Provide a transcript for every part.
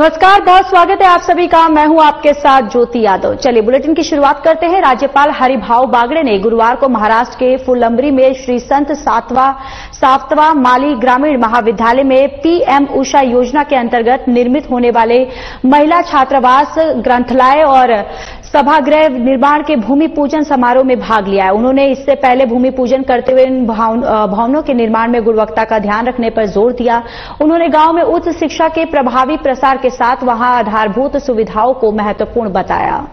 नमस्कार, बहुत स्वागत है आप सभी का। मैं हूं आपके साथ ज्योति यादव। चलिए बुलेटिन की शुरुआत करते हैं। राज्यपाल हरिभाऊ बागड़े ने गुरुवार को महाराष्ट्र के फुलंब्री में श्री संत सातवा माली ग्रामीण महाविद्यालय में पीएम उषा योजना के अंतर्गत निर्मित होने वाले महिला छात्रावास, ग्रंथालय और सभागृह निर्माण के भूमि पूजन समारोह में भाग लिया है। उन्होंने इससे पहले भूमि पूजन करते हुए इन भवनों के निर्माण में गुणवत्ता का ध्यान रखने पर जोर दिया। उन्होंने गांव में उच्च शिक्षा के प्रभावी प्रसार के साथ वहां आधारभूत सुविधाओं को महत्वपूर्ण बताया।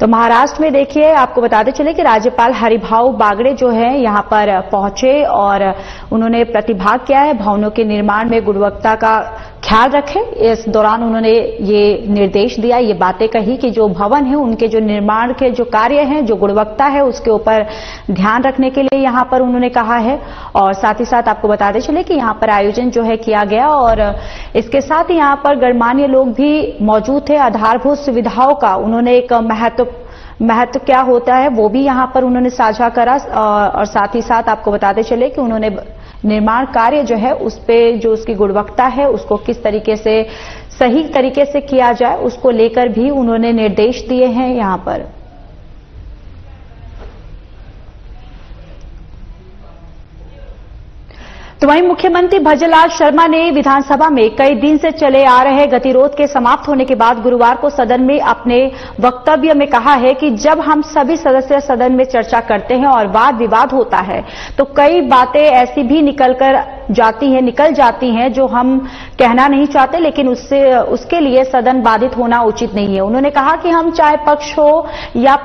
तो महाराष्ट्र में देखिए, आपको बताते चले कि राज्यपाल हरिभाऊ बागड़े जो है यहां पर पहुंचे और उन्होंने प्रतिभाग किया है। भवनों के निर्माण में गुणवत्ता का ख्याल रखें, इस दौरान उन्होंने ये निर्देश दिया, ये बातें कही कि जो भवन है उनके जो निर्माण के जो कार्य हैं, जो गुणवत्ता है उसके ऊपर ध्यान रखने के लिए यहां पर उन्होंने कहा है। और साथ ही साथ आपको बताते चले कि यहां पर आयोजन जो है किया गया और इसके साथ ही यहां पर गणमान्य लोग भी मौजूद थे। आधारभूत सुविधाओं का उन्होंने एक महत्व क्या होता है वो भी यहां पर उन्होंने साझा करा और साथ ही साथ आपको बताते चले कि उन्होंने निर्माण कार्य जो है उस पे जो उसकी गुणवत्ता है उसको किस तरीके से सही तरीके से किया जाए उसको लेकर भी उन्होंने निर्देश दिए हैं यहां पर। तो वहीं मुख्यमंत्री भजनलाल शर्मा ने विधानसभा में कई दिन से चले आ रहे गतिरोध के समाप्त होने के बाद गुरुवार को सदन में अपने वक्तव्य में कहा है कि जब हम सभी सदस्य सदन में चर्चा करते हैं और वाद विवाद होता है तो कई बातें ऐसी भी निकल जाती हैं जो हम कहना नहीं चाहते, लेकिन उसके लिए सदन बाधित होना उचित नहीं है। उन्होंने कहा कि हम चाहे पक्ष हो या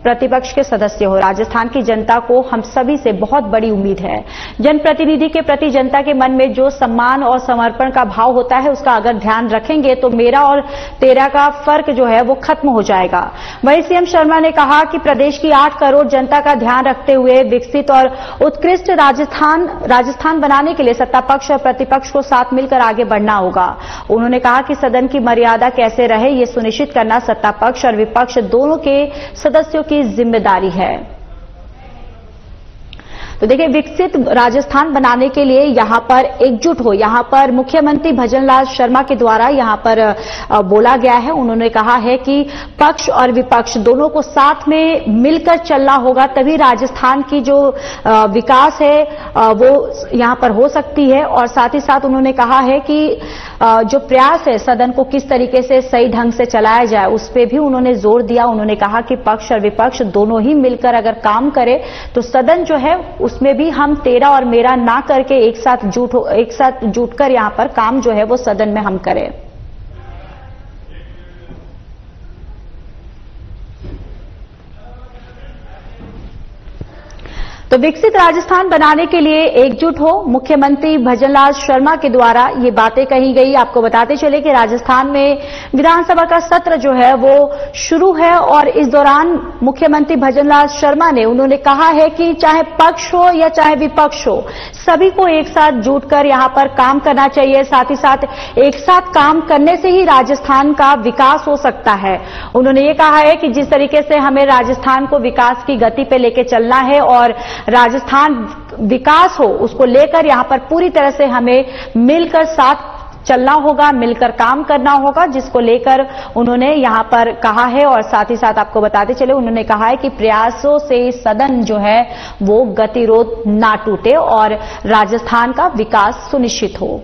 प्रतिपक्ष के सदस्य हो, राजस्थान की जनता को हम सभी से बहुत बड़ी उम्मीद है। जनप्रतिनिधि के प्रति जनता के मन में जो सम्मान और समर्पण का भाव होता है उसका अगर ध्यान रखेंगे तो मेरा और तेरा का फर्क जो है वो खत्म हो जाएगा। वहीं सीएम शर्मा ने कहा कि प्रदेश की 8 करोड़ जनता का ध्यान रखते हुए विकसित और उत्कृष्ट राजस्थान बनाने के लिए सत्ता पक्ष और प्रतिपक्ष को साथ मिलकर आगे बढ़ना होगा। उन्होंने कहा कि सदन की मर्यादा कैसे रहे ये सुनिश्चित करना सत्ता पक्ष और विपक्ष दोनों के सदस्यों की जिम्मेदारी है। तो देखिए, विकसित राजस्थान बनाने के लिए यहां पर एकजुट हो, यहां पर मुख्यमंत्री भजनलाल शर्मा के द्वारा यहां पर बोला गया है। उन्होंने कहा है कि पक्ष और विपक्ष दोनों को साथ में मिलकर चलना होगा, तभी राजस्थान की जो विकास है वो यहां पर हो सकती है। और साथ ही साथ उन्होंने कहा है कि जो प्रयास है सदन को किस तरीके से सही ढंग से चलाया जाए उस पर भी उन्होंने जोर दिया। उन्होंने कहा कि पक्ष और विपक्ष दोनों ही मिलकर अगर काम करे तो सदन जो है उसमें भी हम तेरा और मेरा ना करके एक साथ जुटकर यहां पर काम जो है वो सदन में हम करें। तो विकसित राजस्थान बनाने के लिए एकजुट हो, मुख्यमंत्री भजनलाल शर्मा के द्वारा ये बातें कही गई। आपको बताते चले कि राजस्थान में विधानसभा का सत्र जो है वो शुरू है और इस दौरान मुख्यमंत्री भजनलाल शर्मा ने उन्होंने कहा है कि चाहे पक्ष हो या चाहे विपक्ष हो, सभी को एक साथ जुटकर यहां पर काम करना चाहिए। साथ ही साथ एक साथ काम करने से ही राजस्थान का विकास हो सकता है। उन्होंने ये कहा है कि जिस तरीके से हमें राजस्थान को विकास की गति पे लेके चलना है और राजस्थान विकास हो उसको लेकर यहां पर पूरी तरह से हमें मिलकर साथ चलना होगा, मिलकर काम करना होगा, जिसको लेकर उन्होंने यहां पर कहा है। और साथ ही साथ आपको बताते चले उन्होंने कहा है कि प्रयासों से सदन जो है वो गतिरोध ना टूटे और राजस्थान का विकास सुनिश्चित हो।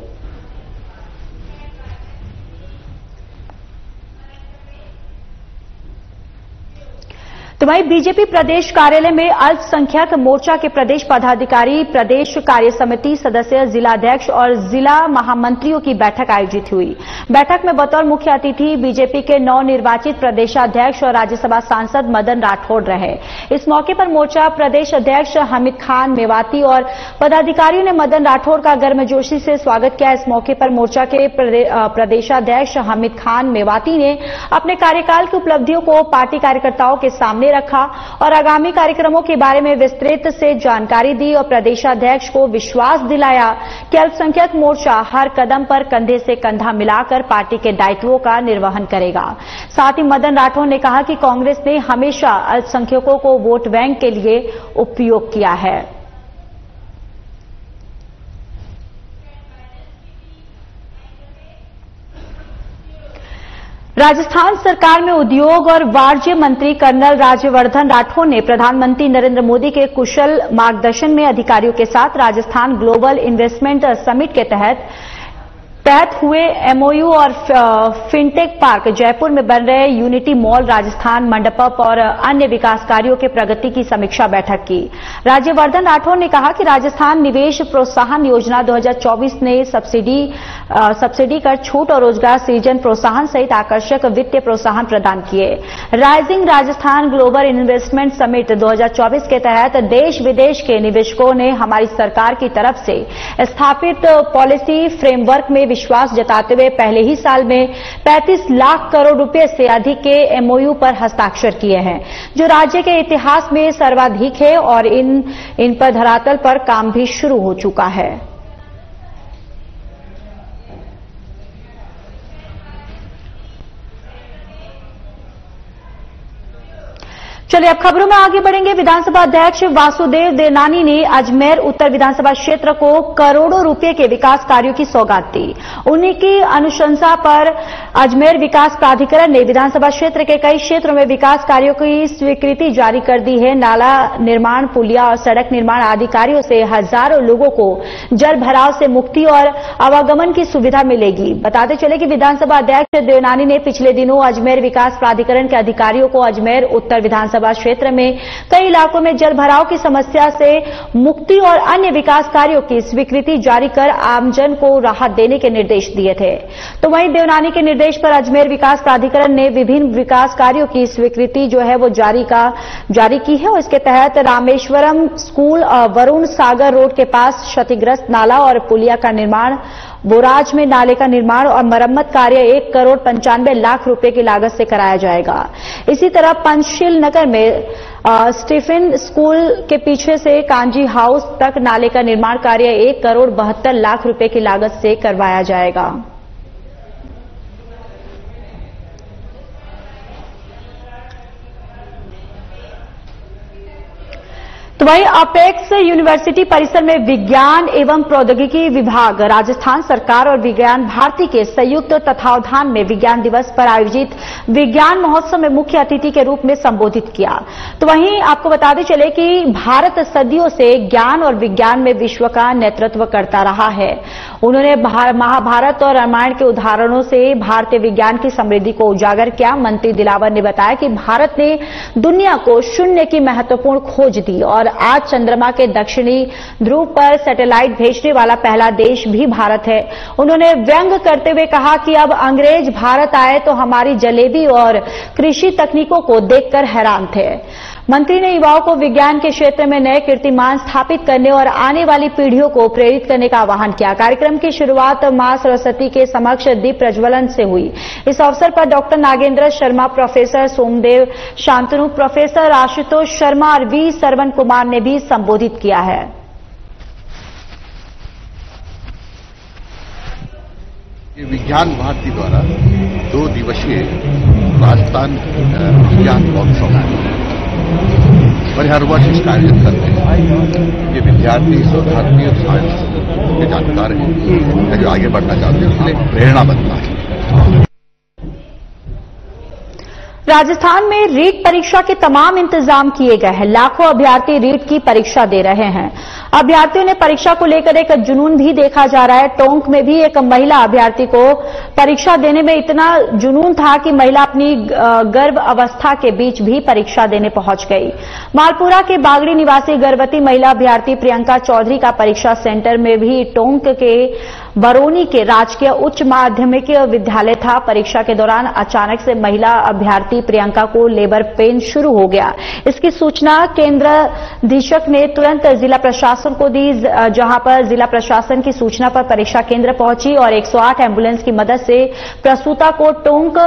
तो वहीं बीजेपी प्रदेश कार्यालय में अल्पसंख्यक मोर्चा के प्रदेश पदाधिकारी, प्रदेश कार्य समिति सदस्य, जिलाध्यक्ष और जिला महामंत्रियों की बैठक आयोजित हुई। बैठक में बतौर मुख्य अतिथि बीजेपी के नवनिर्वाचित प्रदेशाध्यक्ष और राज्यसभा सांसद मदन राठौड़ रहे। इस मौके पर मोर्चा प्रदेश अध्यक्ष हामिद खान मेवाती और पदाधिकारियों ने मदन राठौड़ का गर्मजोशी से स्वागत किया। इस मौके पर मोर्चा के प्रदेशाध्यक्ष हामिद खान मेवाती ने अपने कार्यकाल की उपलब्धियों को पार्टी कार्यकर्ताओं के सामने रखा और आगामी कार्यक्रमों के बारे में विस्तृत से जानकारी दी और प्रदेशाध्यक्ष को विश्वास दिलाया कि अल्पसंख्यक मोर्चा हर कदम पर कंधे से कंधा मिलाकर पार्टी के दायित्वों का निर्वहन करेगा। साथ ही मदन राठौड़ ने कहा कि कांग्रेस ने हमेशा अल्पसंख्यकों को वोट बैंक के लिए उपयोग किया है। राजस्थान सरकार में उद्योग और वाणिज्य मंत्री कर्नल राज्यवर्धन राठौड़ ने प्रधानमंत्री नरेंद्र मोदी के कुशल मार्गदर्शन में अधिकारियों के साथ राजस्थान ग्लोबल इन्वेस्टमेंट समिट के तहत हुए एमओयू और फिनटेक पार्क जयपुर में बन रहे यूनिटी मॉल, राजस्थान मंडपम और अन्य विकास कार्यों के प्रगति की समीक्षा बैठक की। राज्यवर्धन राठौड़ ने कहा कि राजस्थान निवेश प्रोत्साहन योजना 2024 ने सब्सिडी कर छूट और रोजगार सृजन प्रोत्साहन सहित आकर्षक वित्तीय प्रोत्साहन प्रदान किए। Rising Rajasthan global investment summit 2024 के तहत देश विदेश के निवेशकों ने हमारी सरकार की तरफ से स्थापित पॉलिसी फ्रेमवर्क में विश्वास जताते हुए पहले ही साल में 35 लाख करोड़ रुपए से अधिक के एमओयू पर हस्ताक्षर किए हैं, जो राज्य के इतिहास में सर्वाधिक है और इन पर धरातल पर काम भी शुरू हो चुका है। चलिए अब खबरों में आगे बढ़ेंगे। विधानसभा अध्यक्ष वासुदेव देवनानी ने अजमेर उत्तर विधानसभा क्षेत्र को करोड़ों रुपए के विकास कार्यों की सौगात दी। उन्हीं की अनुशंसा पर अजमेर विकास प्राधिकरण ने विधानसभा क्षेत्र के कई क्षेत्रों में विकास कार्यों की स्वीकृति जारी कर दी है। नाला निर्माण, पुलिया और सड़क निर्माण आदि कार्यों से हजारों लोगों को जल भराव से मुक्ति और आवागमन की सुविधा मिलेगी। बताते चले कि विधानसभा अध्यक्ष देवनानी ने पिछले दिनों अजमेर विकास प्राधिकरण के अधिकारियों को अजमेर उत्तर विधानसभा क्षेत्र में कई इलाकों में जल भराव की समस्या से मुक्ति और अन्य विकास कार्यों की स्वीकृति जारी कर आमजन को राहत देने के निर्देश दिए थे। तो वहीं देवनानी के निर्देश पर अजमेर विकास प्राधिकरण ने विभिन्न विकास कार्यों की स्वीकृति जो है वो जारी की है। और इसके तहत रामेश्वरम स्कूल, वरुण सागर रोड के पास क्षतिग्रस्त नाला और पुलिया का निर्माण, बोराज में नाले का निर्माण और मरम्मत कार्य 1 करोड़ 95 लाख रुपए की लागत से कराया जाएगा। इसी तरह पंचशील नगर में स्टीफन स्कूल के पीछे से कांजी हाउस तक नाले का निर्माण कार्य 1 करोड़ 72 लाख रुपए की लागत से करवाया जाएगा। तो वहीं अपेक्स यूनिवर्सिटी परिसर में विज्ञान एवं प्रौद्योगिकी विभाग, राजस्थान सरकार और विज्ञान भारती के संयुक्त तत्वावधान में विज्ञान दिवस पर आयोजित विज्ञान महोत्सव में मुख्य अतिथि के रूप में संबोधित किया। तो वहीं आपको बताते चले कि भारत सदियों से ज्ञान और विज्ञान में विश्व का नेतृत्व करता रहा है। उन्होंने महाभारत और रामायण के उदाहरणों से भारतीय विज्ञान की समृद्धि को उजागर किया। मंत्री दिलावर ने बताया कि भारत ने दुनिया को शून्य की महत्वपूर्ण खोज दी और आज चंद्रमा के दक्षिणी ध्रुव पर सैटेलाइट भेजने वाला पहला देश भी भारत है। उन्होंने व्यंग करते हुए कहा कि अब अंग्रेज भारत आए तो हमारी जलेबी और कृषि तकनीकों को देखकर हैरान थे। मंत्री ने युवाओं को विज्ञान के क्षेत्र में नए कीर्तिमान स्थापित करने और आने वाली पीढ़ियों को प्रेरित करने का आह्वान किया। कार्यक्रम की शुरुआत मां सरस्वती के समक्ष दीप प्रज्वलन से हुई। इस अवसर पर doctor Nagendra Sharma, professor Somdev Shantanu, professor Ashutosh Sharma और वी सरवण कुमार ने भी संबोधित किया है। विज्ञान भारती द्वारा 2 दिवसीय राजस्थान विज्ञान महोत्सव और हर वर्ष इसका आयोजन करते हैं। ये विद्यार्थी, शोधार्थी और साइंस के जानकार हैं जो आगे बढ़ना चाहते हैं, उसके लिए प्रेरणा बनता है। राजस्थान में रीट परीक्षा के तमाम इंतजाम किए गए हैं। लाखों अभ्यर्थी रीट की परीक्षा दे रहे हैं। अभ्यर्थियों ने परीक्षा को लेकर एक जुनून भी देखा जा रहा है। टोंक में भी एक महिला अभ्यर्थी को परीक्षा देने में इतना जुनून था कि महिला अपनी गर्भ अवस्था के बीच भी परीक्षा देने पहुंच गई। मालपुरा के बागड़ी निवासी गर्भवती महिला अभ्यर्थी प्रियंका चौधरी का परीक्षा सेंटर में भी टोंक के बरौनी के राजकीय उच्च माध्यमिक विद्यालय था। परीक्षा के दौरान अचानक से महिला अभ्यर्थी प्रियंका को लेबर पेन शुरू हो गया। इसकी सूचना केंद्राधीशक ने तुरंत जिला प्रशासन को दी, जहां पर जिला प्रशासन की सूचना पर परीक्षा केंद्र पहुंची और 108 एम्बुलेंस की मदद से प्रसूता को टोंक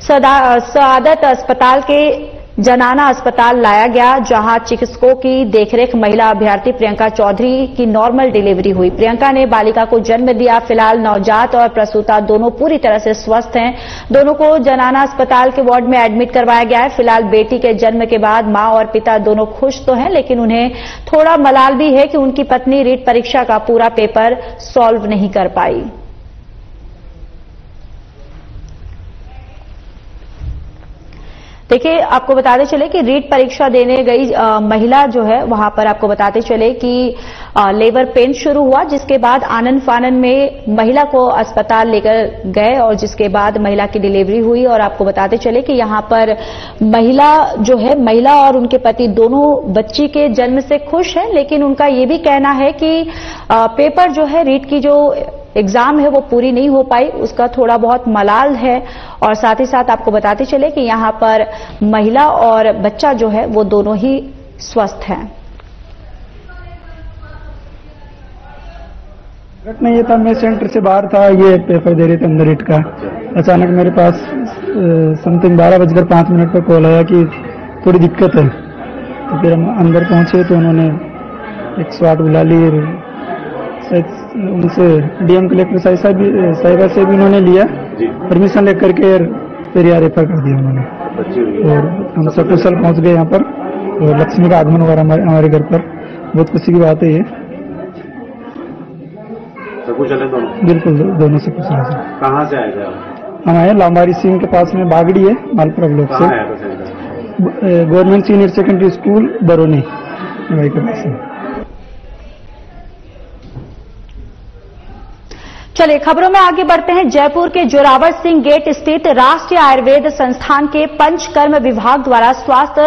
सआदत अस्पताल के जनाना अस्पताल लाया गया, जहां चिकित्सकों की देखरेख महिला अभ्यर्थी प्रियंका चौधरी की नॉर्मल डिलीवरी हुई। प्रियंका ने बालिका को जन्म दिया। फिलहाल नवजात और प्रसूता दोनों पूरी तरह से स्वस्थ हैं। दोनों को जनाना अस्पताल के वार्ड में एडमिट करवाया गया है। फिलहाल बेटी के जन्म के बाद मां और पिता दोनों खुश तो हैं, लेकिन उन्हें थोड़ा मलाल भी है कि उनकी पत्नी रीट परीक्षा का पूरा पेपर सॉल्व नहीं कर पाई। देखिए, आपको बताते चले कि रीट परीक्षा देने गई महिला जो है वहां पर आपको बताते चले कि लेबर पेन शुरू हुआ, जिसके बाद आनन फानन में महिला को अस्पताल लेकर गए और जिसके बाद महिला की डिलीवरी हुई। और आपको बताते चले कि यहां पर महिला और उनके पति दोनों बच्ची के जन्म से खुश हैं, लेकिन उनका ये भी कहना है कि पेपर जो है रीट की जो एग्जाम है वो पूरी नहीं हो पाई, उसका थोड़ा बहुत मलाल है। और साथ ही साथ आपको बताते चले कि यहां पर महिला और बच्चा जो है वो दोनों ही स्वस्थ हैं। घटना ये था, मैं सेंटर से बाहर था, ये पेपर दे रहे थे अंदर रीट का। अचानक मेरे पास समथिंग 12:05 पर कॉल आया कि थोड़ी दिक्कत है। तो फिर हम अंदर पहुंचे तो उन्होंने 108 बुला ली। उनसे डीएम कलेक्टर साहिबा से भी उन्होंने लिया परमिशन लेकर के, फिर यहाँ रेफर कर दिया उन्होंने। और हम सकुशल पहुंच गए यहाँ पर और लक्ष्मी का आगमन हुआ हमारे घर पर। बहुत खुशी की बात है ये। सकुशल है दोनों? बिल्कुल, दोनों सकुशल है। कहाँ से आए थे? हम आए लांबारी सिंह के पास में बागड़ी है, मालपुरा ब्लॉक से। Government senior secondary school Barauni के पास है। चलिए खबरों में आगे बढ़ते हैं। जयपुर के जोरावर सिंह गेट स्थित राष्ट्रीय आयुर्वेद संस्थान के पंचकर्म विभाग द्वारा स्वास्थ्य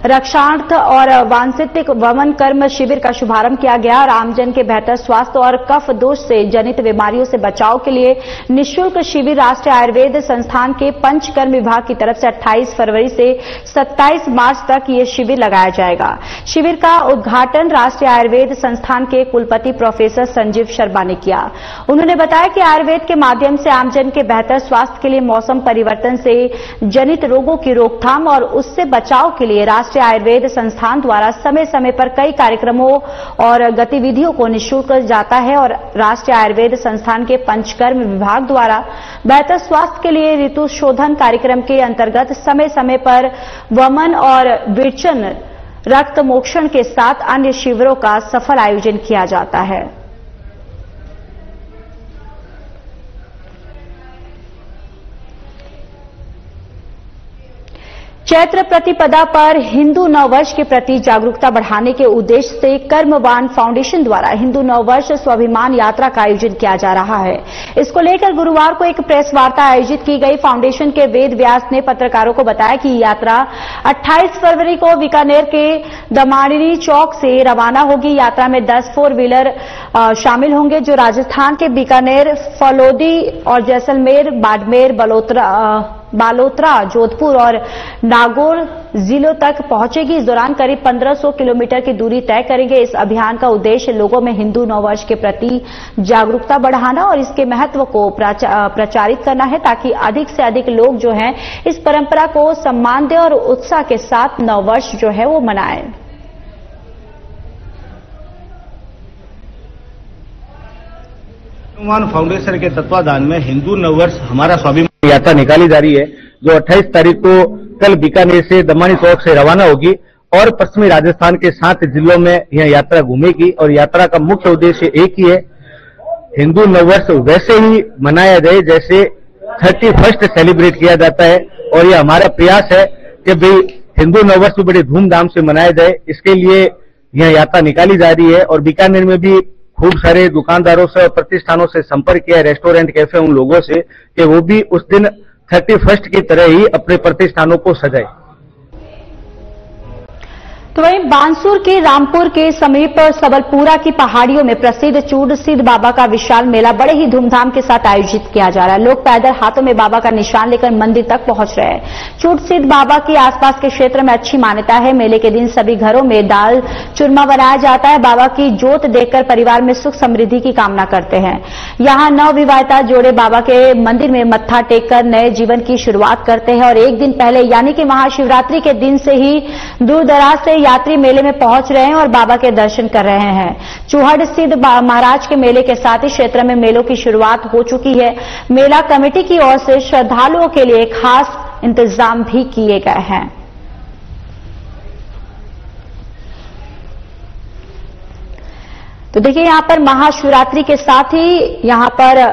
रक्षार्थ और वांछित वमन कर्म शिविर का शुभारंभ किया गया। आमजन के बेहतर स्वास्थ्य और कफ दोष से जनित बीमारियों से बचाव के लिए निःशुल्क शिविर राष्ट्रीय आयुर्वेद संस्थान के पंचकर्म विभाग की तरफ से 28 फरवरी से 27 मार्च तक ये शिविर लगाया जाएगा। शिविर का उद्घाटन राष्ट्रीय आयुर्वेद संस्थान के कुलपति प्रोफेसर संजीव शर्मा ने किया। उन्होंने बताया कि आयुर्वेद के माध्यम से आमजन के बेहतर स्वास्थ्य के लिए मौसम परिवर्तन से जनित रोगों की रोकथाम और उससे बचाव के लिए राष्ट्रीय आयुर्वेद संस्थान द्वारा समय समय पर कई कार्यक्रमों और गतिविधियों को निःशुल्क जाता है। और राष्ट्रीय आयुर्वेद संस्थान के पंचकर्म विभाग द्वारा बेहतर स्वास्थ्य के लिए ऋतु शोधन कार्यक्रम के अंतर्गत समय समय पर वमन और विरचन रक्त मोक्षण के साथ अन्य शिविरों का सफल आयोजन किया जाता है। चैत्र प्रतिपदा पर हिंदू नववर्ष के प्रति जागरूकता बढ़ाने के उद्देश्य से कर्मवान फाउंडेशन द्वारा हिंदू नववर्ष स्वाभिमान यात्रा का आयोजन किया जा रहा है। इसको लेकर गुरुवार को एक प्रेस वार्ता आयोजित की गई। फाउंडेशन के वेद व्यास ने पत्रकारों को बताया कि यात्रा 28 फरवरी को बीकानेर के दमाड़िनी चौक से रवाना होगी। यात्रा में 10 4 व्हीलर शामिल होंगे जो राजस्थान के बीकानेर, फलोदी और जैसलमेर, बाड़मेर, बालोतरा, जोधपुर और नागौर जिलों तक पहुंचेगी। इस दौरान करीब 1500 किलोमीटर की दूरी तय करेंगे। इस अभियान का उद्देश्य लोगों में हिंदू नववर्ष के प्रति जागरूकता बढ़ाना और इसके महत्व को प्रचारित करना है, ताकि अधिक से अधिक लोग जो हैं इस परंपरा को सम्मान दें और उत्साह के साथ नववर्ष जो है वो मनाएं। हनुमान फाउंडेशन के तत्वाधान में हिंदू नववर्ष हमारा स्वाभिमान यात्रा निकाली जा रही है, जो 28 तारीख को कल बीकानेर से दमानी चौक से रवाना होगी और पश्चिमी राजस्थान के 7 जिलों में यह यात्रा घूमेगी। और यात्रा का मुख्य उद्देश्य एक ही है, हिंदू नववर्ष वैसे ही मनाया जाए जैसे 31st सेलिब्रेट किया जाता है। और यह हमारा प्रयास है कि भाई हिंदू नववर्ष भी बड़े धूमधाम से मनाया जाए। इसके लिए यह यात्रा निकाली जा रही है और बीकानेर में भी खूब सारे दुकानदारों से और प्रतिष्ठानों से संपर्क किया, रेस्टोरेंट, कैफे, उन लोगों से कि वो भी उस दिन 31st की तरह ही अपने प्रतिष्ठानों को सजाए। तो वहीं बांसुर के रामपुर के समीप सबलपुरा की पहाड़ियों में प्रसिद्ध चूड़ सिद्ध बाबा का विशाल मेला बड़े ही धूमधाम के साथ आयोजित किया जा रहा है। लोग पैदल हाथों में बाबा का निशान लेकर मंदिर तक पहुंच रहे हैं। चूड़ सिद्ध बाबा के आसपास के क्षेत्र में अच्छी मान्यता है। मेले के दिन सभी घरों में दाल चूरमा बनाया जाता है। बाबा की जोत देखकर परिवार में सुख समृद्धि की कामना करते हैं। यहां नवविवाहिता जोड़े बाबा के मंदिर में मत्था टेककर नए जीवन की शुरुआत करते हैं। और एक दिन पहले यानी कि महाशिवरात्रि के दिन से ही दूर दराज से यात्री मेले में पहुंच रहे हैं और बाबा के दर्शन कर रहे हैं। चूहड़ स्थित महाराज के मेले के साथ ही क्षेत्र में मेलों की शुरुआत हो चुकी है। मेला कमेटी की ओर से श्रद्धालुओं के लिए खास इंतजाम भी किए गए हैं। तो देखिए, यहां पर महाशिवरात्रि के साथ ही यहां पर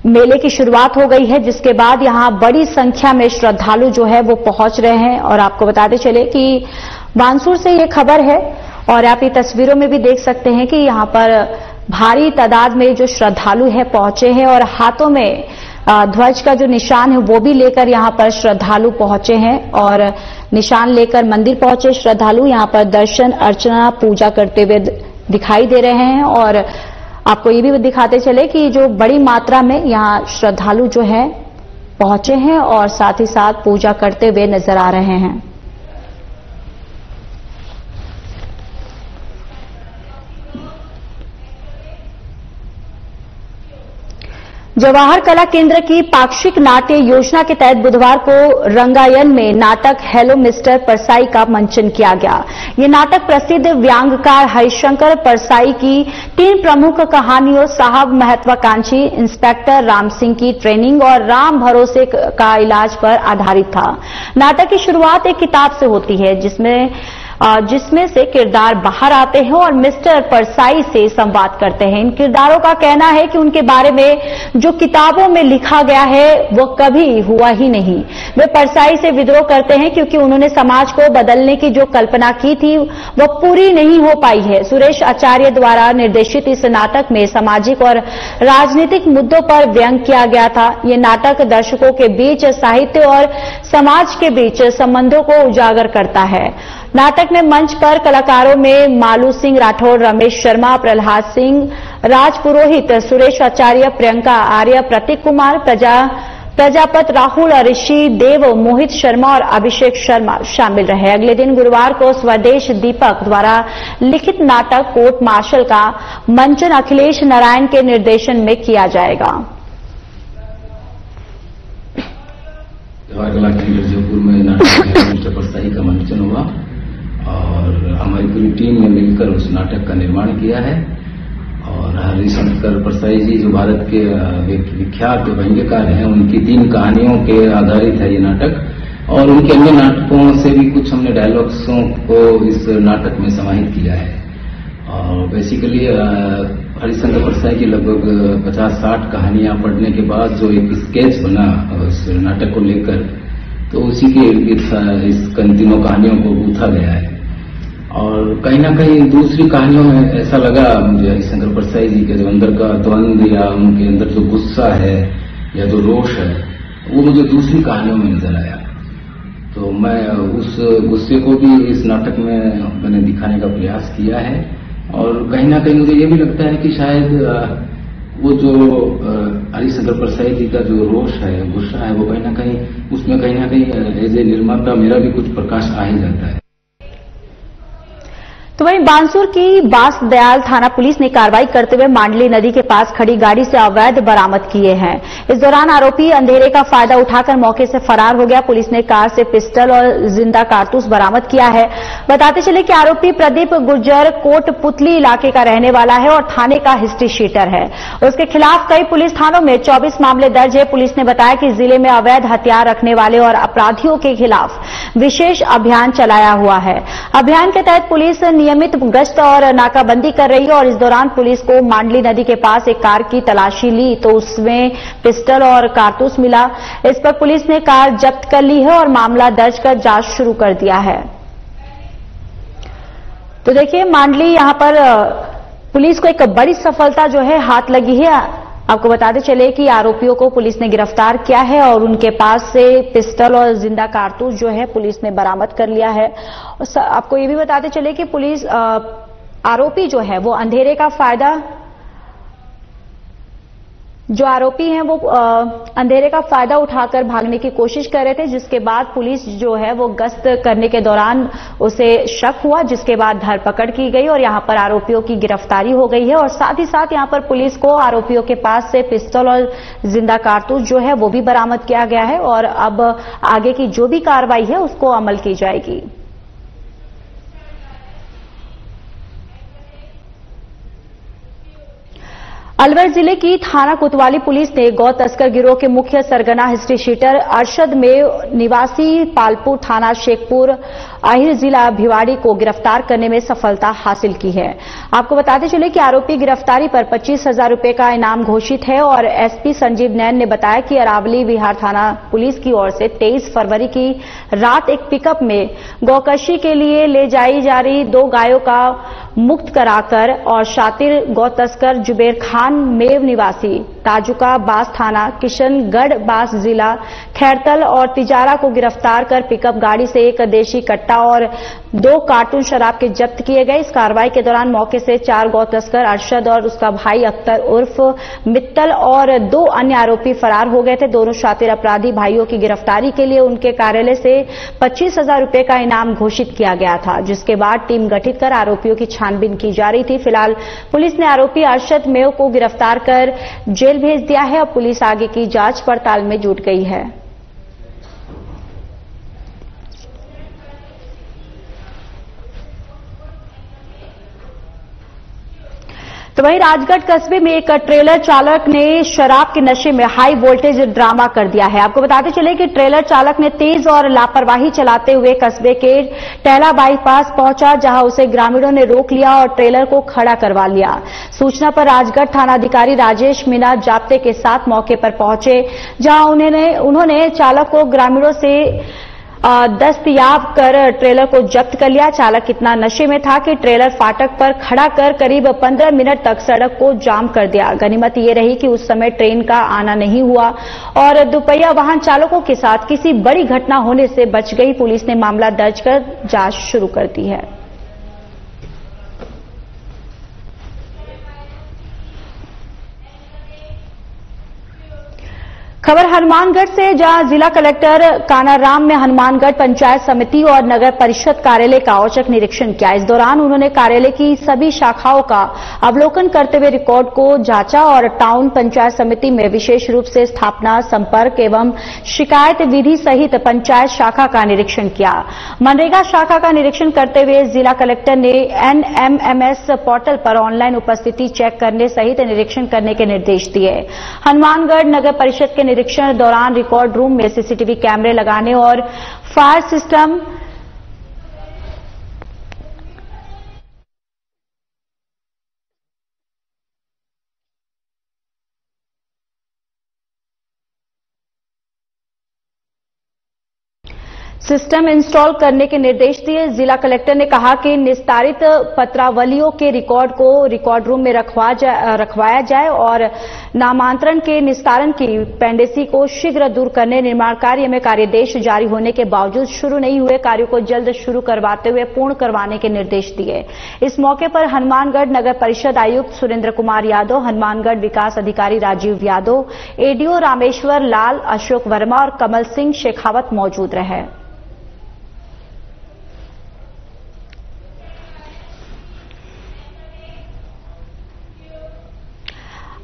मेले की शुरुआत हो गई है, जिसके बाद यहां बड़ी संख्या में श्रद्धालु जो है वो पहुंच रहे हैं। और आपको बताते चले कि बानसूर से ये खबर है और आप ये तस्वीरों में भी देख सकते हैं कि यहां पर भारी तादाद में जो श्रद्धालु है पहुंचे हैं और हाथों में ध्वज का जो निशान है वो भी लेकर यहां पर श्रद्धालु पहुंचे हैं और निशान लेकर मंदिर पहुंचे श्रद्धालु यहां पर दर्शन अर्चना पूजा करते हुए दिखाई दे रहे हैं। और आपको ये भी दिखाते चले कि जो बड़ी मात्रा में यहां श्रद्धालु जो है पहुंचे हैं और साथ ही साथ पूजा करते हुए नजर आ रहे हैं। जवाहर कला केंद्र की पाक्षिक नाट्य योजना के तहत बुधवार को रंगायन में नाटक हेलो मिस्टर परसाई का मंचन किया गया। ये नाटक प्रसिद्ध व्यंग्यकार हरिशंकर परसाई की 3 प्रमुख कहानियों साहब महत्वाकांक्षी, इंस्पेक्टर राम सिंह की ट्रेनिंग और राम भरोसे का इलाज पर आधारित था। नाटक की शुरुआत एक किताब से होती है जिसमें से किरदार बाहर आते हैं और मिस्टर परसाई से संवाद करते हैं। इन किरदारों का कहना है कि उनके बारे में जो किताबों में लिखा गया है वो कभी हुआ ही नहीं। वे परसाई से विद्रोह करते हैं क्योंकि उन्होंने समाज को बदलने की जो कल्पना की थी वो पूरी नहीं हो पाई है। सुरेश आचार्य द्वारा निर्देशित इस नाटक में सामाजिक और राजनीतिक मुद्दों पर व्यंग किया गया था। ये नाटक दर्शकों के बीच साहित्य और समाज के बीच संबंधों को उजागर करता है। नाटक में मंच पर कलाकारों में मालू सिंह राठौर, रमेश शर्मा, प्रहलाद सिंह, राज पुरोहित, सुरेश आचार्य, प्रियंका आर्य, प्रतीक कुमार, प्रजापत, राहुल, ऋषि देव, मोहित शर्मा और अभिषेक शर्मा शामिल रहे। अगले दिन गुरुवार को स्वदेश दीपक द्वारा लिखित नाटक कोर्ट मार्शल का मंचन अखिलेश नारायण के निर्देशन में किया जाएगा। जवाहर कला केंद्र जयपुर में नाटक मिस्टर परसाई का मंचन हुआ और हमारी पूरी टीम ने मिलकर उस नाटक का निर्माण किया है। और हरिशंकर परसाई जी जो भारत के विख्यात व्यंग्यकार हैं, उनकी 3 कहानियों के आधारित है ये नाटक और उनके अन्य नाटकों से भी कुछ हमने डायलॉग्सों को इस नाटक में समाहित किया है। और बेसिकली हरिशंकर परसाई की लगभग 50-60 कहानियां पढ़ने के बाद जो एक स्केच बना इस नाटक को लेकर, तो उसी के इस तीनों कहानियों को गूंथा गया है। और कहीं ना कहीं दूसरी कहानियों में ऐसा लगा मुझे हरिशंकर परसाई जी के जो अंदर का द्वंद या उनके अंदर जो गुस्सा है या जो रोष है वो मुझे दूसरी कहानियों में नजर आया। तो मैं उस गुस्से को भी इस नाटक में मैंने दिखाने का प्रयास किया है। और कहीं ना कहीं मुझे ये भी लगता है कि शायद वो जो हरिशंकर परसाई जी का जो रोष है, गुस्सा है, वो कहीं ना कहीं एज ए निर्माता मेरा भी कुछ प्रकाश आ ही जाता है। तो वहीं बानसूर की बास दयाल थाना पुलिस ने कार्रवाई करते हुए मांडली नदी के पास खड़ी गाड़ी से अवैध बरामद किए हैं। इस दौरान आरोपी अंधेरे का फायदा उठाकर मौके से फरार हो गया। पुलिस ने कार से पिस्टल और जिंदा कारतूस बरामद किया है। बताते चले कि आरोपी प्रदीप गुर्जर कोटपुतली इलाके का रहने वाला है और थाने का हिस्ट्री शीटर है। उसके खिलाफ कई पुलिस थानों में 24 मामले दर्ज है। पुलिस ने बताया कि जिले में अवैध हथियार रखने वाले और अपराधियों के खिलाफ विशेष अभियान चलाया हुआ है। अभियान के तहत पुलिस नियमित गश्त और नाकाबंदी कर रही है और इस दौरान पुलिस को मांडली नदी के पास एक कार की तलाशी ली तो उसमें पिस्टल और कारतूस मिला। इस पर पुलिस ने कार जब्त कर ली है और मामला दर्ज कर जांच शुरू कर दिया है। तो देखिए मांडली यहां पर पुलिस को एक बड़ी सफलता जो है हाथ लगी है। आपको बताते चले कि आरोपियों को पुलिस ने गिरफ्तार किया है और उनके पास से पिस्टल और जिंदा कारतूस जो है पुलिस ने बरामद कर लिया है। और आपको ये भी बताते चले कि पुलिस आरोपी जो है वो अंधेरे का फायदा जो आरोपी हैं वो अंधेरे का फायदा उठाकर भागने की कोशिश कर रहे थे, जिसके बाद पुलिस जो है वो गश्त करने के दौरान उसे शक हुआ, जिसके बाद धरपकड़ की गई और यहां पर आरोपियों की गिरफ्तारी हो गई है। और साथ ही साथ यहां पर पुलिस को आरोपियों के पास से पिस्टल और जिंदा कारतूस जो है वो भी बरामद किया गया है और अब आगे की जो भी कार्रवाई है उसको अमल की जाएगी। अलवर जिले की थाना कोतवाली पुलिस ने गौ तस्कर गिरोह के मुख्य सरगना हिस्ट्री शीटर अरशद में निवासी पालपुर थाना शेखपुर आहिर जिला भिवाड़ी को गिरफ्तार करने में सफलता हासिल की है। आपको बताते चले कि आरोपी गिरफ्तारी पर 25,000 रुपए का इनाम घोषित है और एसपी संजीव नैन ने बताया कि अरावली विहार थाना पुलिस की ओर से 23 फरवरी की रात एक पिकअप में गौकशी के लिए ले जाई जा रही 2 गायों का मुक्त कराकर और शातिर गौ तस्कर जुबेर खान मेव निवासी ताजुका बास थाना किशनगढ़ बास जिला खैरतल और तिजारा को गिरफ्तार कर पिकअप गाड़ी से एक देशी कट्टा और 2 कार्टून शराब के जब्त किए गए। इस कार्रवाई के दौरान मौके से 4 गौ तस्कर अरशद और उसका भाई अख्तर उर्फ मित्तल और 2 अन्य आरोपी फरार हो गए थे। दोनों शातिर अपराधी भाइयों की गिरफ्तारी के लिए उनके कार्यालय से 25,000 रुपए का इनाम घोषित किया गया था, जिसके बाद टीम गठित कर आरोपियों की छानबीन की जा रही थी। फिलहाल पुलिस ने आरोपी अरशद मेव को गिरफ्तार कर जेल भेज दिया है और पुलिस आगे की जांच पड़ताल में जुट गई है। तो वहीं राजगढ़ कस्बे में एक ट्रेलर चालक ने शराब के नशे में हाई वोल्टेज ड्रामा कर दिया है। आपको बताते चले कि ट्रेलर चालक ने तेज और लापरवाही चलाते हुए कस्बे के टहला बाईपास पहुंचा, जहां उसे ग्रामीणों ने रोक लिया और ट्रेलर को खड़ा करवा लिया। सूचना पर राजगढ़ थानाधिकारी राजेश मीना जाप्ते के साथ मौके पर पहुंचे, जहां उन्होंने चालक को ग्रामीणों से दस्तयाब कर ट्रेलर को जब्त कर लिया। चालक इतना नशे में था कि ट्रेलर फाटक पर खड़ा कर करीब 15 मिनट तक सड़क को जाम कर दिया। गनीमत ये रही कि उस समय ट्रेन का आना नहीं हुआ और दुपहिया वाहन चालकों के साथ किसी बड़ी घटना होने से बच गई। पुलिस ने मामला दर्ज कर जांच शुरू कर दी है। खबर हनुमानगढ़ से, जहां जिला कलेक्टर कानाराम ने हनुमानगढ़ पंचायत समिति और नगर परिषद कार्यालय का औचक निरीक्षण किया। इस दौरान उन्होंने कार्यालय की सभी शाखाओं का अवलोकन करते हुए रिकॉर्ड को जांचा और टाउन पंचायत समिति में विशेष रूप से स्थापना, संपर्क एवं शिकायत विधि सहित पंचायत शाखा का निरीक्षण किया। मनरेगा शाखा का निरीक्षण करते हुए जिला कलेक्टर ने NMMS पोर्टल पर ऑनलाइन उपस्थिति चेक करने सहित निरीक्षण करने के निर्देश दिए। हनुमानगढ़ नगर परिषद के निरीक्षण दौरान रिकॉर्ड रूम में सीसीटीवी कैमरे लगाने और फायर सिस्टम इंस्टॉल करने के निर्देश दिए। जिला कलेक्टर ने कहा कि निस्तारित पत्रावलियों के रिकॉर्ड को रिकॉर्ड रूम में रखवाया जाए और नामांतरण के निस्तारण की पेंडेसी को शीघ्र दूर करने, निर्माण कार्य में कार्यादेश जारी होने के बावजूद शुरू नहीं हुए कार्यों को जल्द शुरू करवाते हुए पूर्ण करवाने के निर्देश दिए। इस मौके पर हनुमानगढ़ नगर परिषद आयुक्त सुरेंद्र कुमार यादव, हनुमानगढ़ विकास अधिकारी राजीव यादव, एडीओ रामेश्वर लाल, अशोक वर्मा और कमल सिंह शेखावत मौजूद रहे।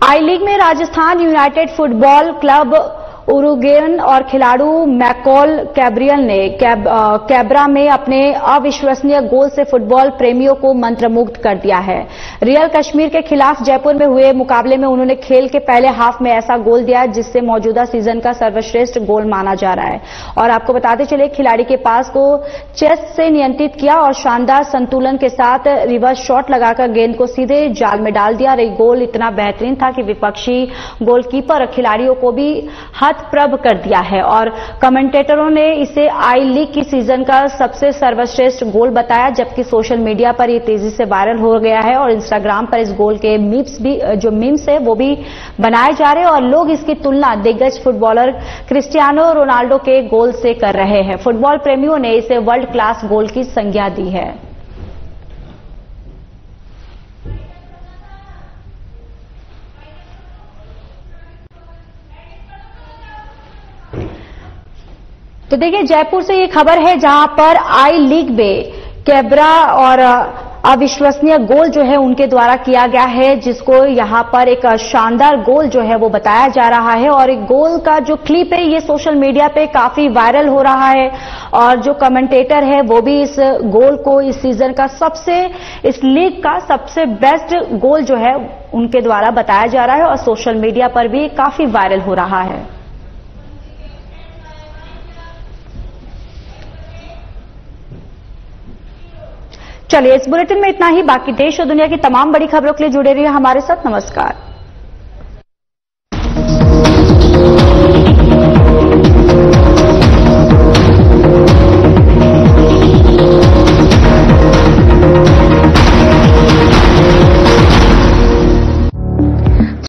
आई लीग में राजस्थान यूनाइटेड फुटबॉल क्लब उरुगेन और खिलाड़ी मैकॉल कैब्रियल ने कैब्रा में अपने अविश्वसनीय गोल से फुटबॉल प्रेमियों को मंत्रमुग्ध कर दिया है। रियल कश्मीर के खिलाफ जयपुर में हुए मुकाबले में उन्होंने खेल के पहले हाफ में ऐसा गोल दिया जिससे मौजूदा सीजन का सर्वश्रेष्ठ गोल माना जा रहा है। और आपको बताते चले, खिलाड़ी के पास को चेस्ट से नियंत्रित किया और शानदार संतुलन के साथ रिवर्स शॉट लगाकर गेंद को सीधे जाल में डाल दिया। ये गोल इतना बेहतरीन था कि विपक्षी गोलकीपर और खिलाड़ियों को भी प्रभ कर दिया है और कमेंटेटरों ने इसे आई लीग की सीजन का सबसे सर्वश्रेष्ठ गोल बताया, जबकि सोशल मीडिया पर यह तेजी से वायरल हो गया है और इंस्टाग्राम पर इस गोल के मीम्स है वो भी बनाए जा रहे हैं और लोग इसकी तुलना दिग्गज फुटबॉलर क्रिस्टियानो रोनाल्डो के गोल से कर रहे हैं। फुटबॉल प्रेमियों ने इसे वर्ल्ड क्लास गोल की संज्ञा दी है। तो देखिए, जयपुर से ये खबर है जहां पर आई लीग में कैब्रा और अविश्वसनीय गोल जो है उनके द्वारा किया गया है, जिसको यहां पर एक शानदार गोल जो है वो बताया जा रहा है। और एक गोल का जो क्लिप है ये सोशल मीडिया पे काफी वायरल हो रहा है और जो कमेंटेटर है वो भी इस गोल को इस सीजन का इस लीग का सबसे बेस्ट गोल जो है उनके द्वारा बताया जा रहा है और सोशल मीडिया पर भी काफी वायरल हो रहा है। चलिए, इस बुलेटिन में इतना ही। बाकी देश और दुनिया की तमाम बड़ी खबरों के लिए जुड़े रहिए हमारे साथ। नमस्कार।